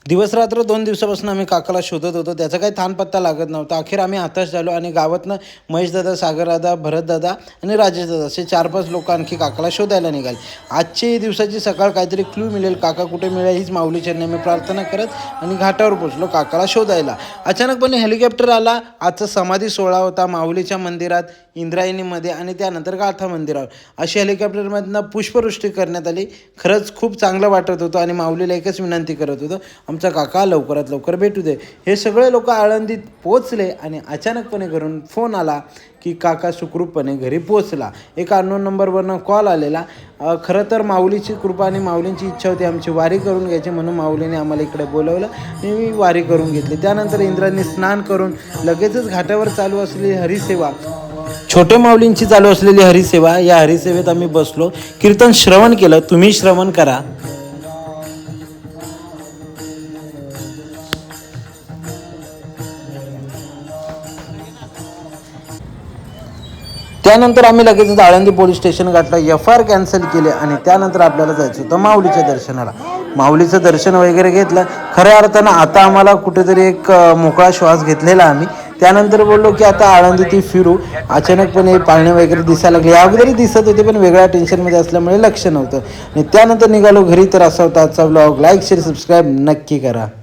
दिवस रात्र 2 दिवसापासून आम्ही काकाला शोधत होतो. त्याचा काही थान पत्ता लागत नव्हता. अखेर आम्ही हताश झालो आणि गावातनं महेशदादा, सागरदादा, भरतदादा आणि राजेशदादा असे 4-5 लोक आणखी काकाला शोधायला निघाले. आजची दिवसाची सकाळ काहीतरी क्लू मिळेल, काका कुठे मिळेल हीच माऊली चरणी मी प्रार्थना करत आणि घाटावर पोचलो काकाला शोधायला. अचानकपणे हेलिकॉप्टर आला. आजचा समाधी सोहळा होता माऊलीच्या मंदिरात, इंद्रायणीमध्ये आणि त्यानंतर गाथा मंदिरावर. अशी हेलिकॉप्टरमधनं पुष्पवृष्टी करण्यात आली. खरंच खूप चांगलं वाटत होतं आणि माऊलीला एकच विनंती करत होतो, आमचा काका लवकरात लवकर भेटू दे. हे सगळे लोक आळंदीत पोचले आणि अचानकपणे घरून फोन आला की काका सुखरूपपणे घरी पोचला. एक अननोन नंबरवरनं कॉल आलेला. खरं तर माऊलीची कृपा आणि माऊलींची इच्छा होती आमची वारी करून घ्यायची, म्हणून माऊलीने आम्हाला इकडे बोलवलं आणि मी वारी करून घेतली. त्यानंतर इंद्रांनी स्नान करून लगेचच घाटावर चालू असलेली हरिसेवा, छोटे माऊलींची चालू असलेली हरिसेवा, या हरिसेवेत आम्ही बसलो, कीर्तन श्रवण केलं. तुम्ही श्रवण करा. त्यानंतर आम्ही लगेचच आळंदी पोलीस स्टेशन गाठलं, FIR कॅन्सल केले आणि त्यानंतर आपल्याला जायचं होतं माऊलीच्या दर्शनाला. माऊलीचं दर्शन वगैरे घेतलं. खऱ्या अर्थानं आता आम्हाला कुठेतरी एक मोकळा श्वास घेतलेला आम्ही. त्यानंतर बोललो की आता आळंदीत फिरू. अचानकपणे पाळणे वगैरे दिसायला लागले. अगोदरही दिसत होते पण वेगळ्या टेन्शनमध्ये असल्यामुळे लक्ष नव्हतं आणि त्यानंतर निघालो घरी. तर असा होता आजचा व्लॉग. लाईक शेअर सबस्क्राईब नक्की करा.